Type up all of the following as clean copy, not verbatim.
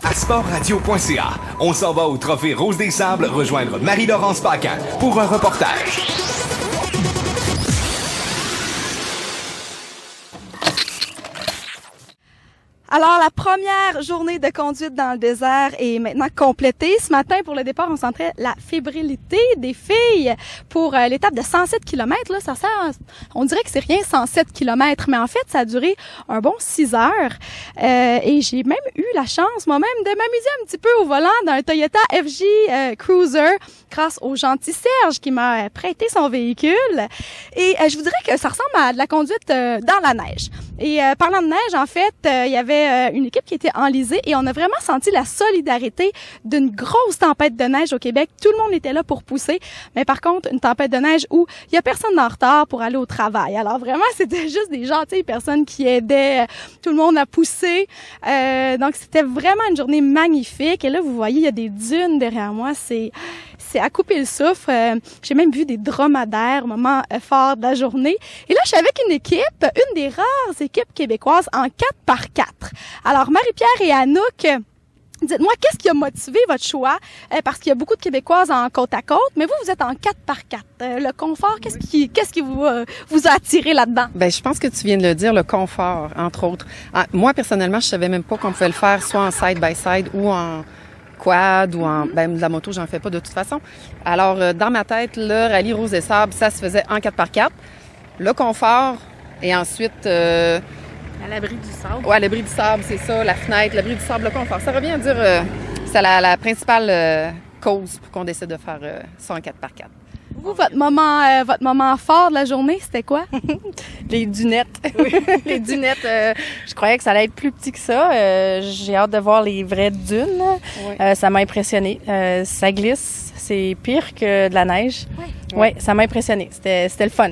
À sportradio.ca, on s'en va au Trophée Rose des Sables rejoindre Marie-Laurence Paquin pour un reportage. Alors, la première journée de conduite dans le désert est maintenant complétée. Ce matin, pour le départ, on sentait la fébrilité des filles pour l'étape de 107 km. Là, ça sert, on dirait que c'est rien, 107 km, mais en fait, ça a duré un bon 6 heures. Et j'ai même eu la chance, moi-même, de m'amuser un petit peu au volant d'un Toyota FJ Cruiser grâce au gentil Serge qui m'a prêté son véhicule. Et je vous dirais que ça ressemble à de la conduite dans la neige. Et parlant de neige, en fait, il y avait une équipe qui était enlisée et on a vraiment senti la solidarité d'une grosse tempête de neige au Québec. Tout le monde était là pour pousser, mais par contre, une tempête de neige où il y a personne en retard pour aller au travail. Alors vraiment, c'était juste des gentilles personnes qui aidaient tout le monde à pousser. Donc, c'était vraiment une journée magnifique. Et là, vous voyez, il y a des dunes derrière moi. C'est à couper le souffle. J'ai même vu des dromadaires au moment fort de la journée. Et là, je suis avec une équipe, une des rares équipes québécoises en 4x4. Alors, Marie-Pierre et Anouk, dites-moi, qu'est-ce qui a motivé votre choix? Parce qu'il y a beaucoup de Québécoises en côte à côte, mais vous êtes en 4x4. Le confort, qu'est-ce qui vous a attiré là-dedans? Ben, je pense que tu viens de le dire, le confort, entre autres. Moi, personnellement, je savais même pas qu'on pouvait le faire soit en side-by-side ou en quad ou en de la moto, j'en fais pas de toute façon. Alors dans ma tête, le rallye Rose des Sables, ça se faisait en 4x4. Le confort et ensuite à l'abri du sable. Ouais, à l'abri du sable, c'est ça, la fenêtre, l'abri du sable, le confort. Ça revient à dire c'est la principale cause pour qu'on décide de faire ça en 4x4. Vous, votre moment fort de la journée, c'était quoi? Les dunettes. Les dunettes, je croyais que ça allait être plus petit que ça. J'ai hâte de voir les vraies dunes. Oui. Ça m'a impressionné. Ça glisse, c'est pire que de la neige. Oui, ça m'a impressionné. C'était le fun.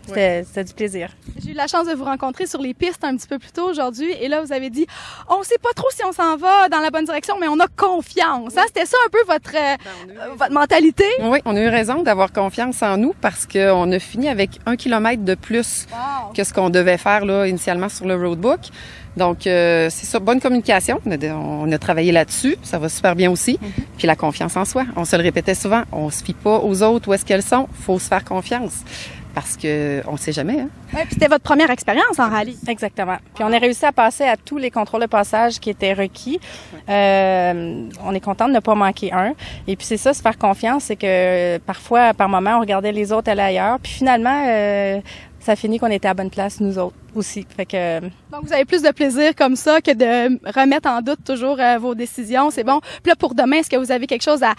C'était du plaisir. J'ai eu la chance de vous rencontrer sur les pistes un petit peu plus tôt aujourd'hui. Et là, vous avez dit, on sait pas trop si on s'en va dans la bonne direction, mais on a confiance. Oui. Hein? C'était ça un peu votre mentalité? Oui, on a eu raison d'avoir confiance en nous parce qu'on a fini avec 1 kilomètre de plus que ce qu'on devait faire là initialement sur le roadbook. Donc, c'est ça, bonne communication. On a travaillé là-dessus. Ça va super bien aussi. Puis la confiance en soi. On se le répétait souvent. On se fie pas aux autres où est-ce qu'elles sont. Faut se faire confiance. Parce que on sait jamais. Hein? Oui, puis c'était votre première expérience en rallye. Exactement. Puis on a réussi à passer à tous les contrôles de passage qui étaient requis. On est content de ne pas manquer un. Et puis c'est ça, se faire confiance, c'est que parfois, par moment, on regardait les autres aller ailleurs. Puis finalement, ça finit qu'on était à bonne place, nous autres aussi. Fait que... Donc, vous avez plus de plaisir comme ça que de remettre en doute toujours vos décisions. C'est bon. Puis là, pour demain, est-ce que vous avez quelque chose à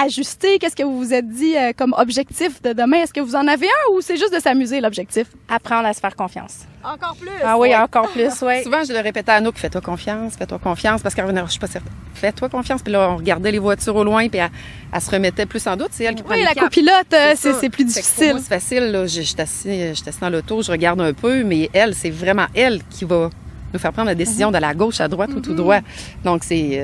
ajuster? Qu'est-ce que vous vous êtes dit comme objectif de demain? Est-ce que vous en avez un ou c'est juste de s'amuser, l'objectif? Apprendre à se faire confiance. Encore plus? Ah oui, encore plus, oui. Souvent, je le répétais à Anouk, fais-toi confiance, parce qu'elle revenait, je suis pas certaine. Fais-toi confiance. Puis là, on regardait les voitures au loin, puis elle se remettait plus en doute. C'est elle qui prend les la caps. copilote, c'est plus difficile. Pour moi, c'est facile. Là, je suis assis dans l'auto, je regarde un peu, mais elle, c'est vraiment elle qui va nous faire prendre la décision d'aller à gauche, à droite ou tout droit. Donc, c'est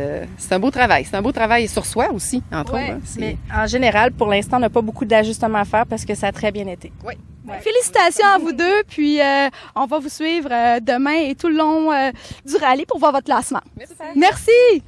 un beau travail. C'est un beau travail sur soi aussi, entre autres. Hein. Mais en général, pour l'instant, on n'a pas beaucoup d'ajustements à faire parce que ça a très bien été. Oui. Ouais. Félicitations à vous deux, puis on va vous suivre demain et tout le long du rallye pour voir votre classement. Merci. Merci.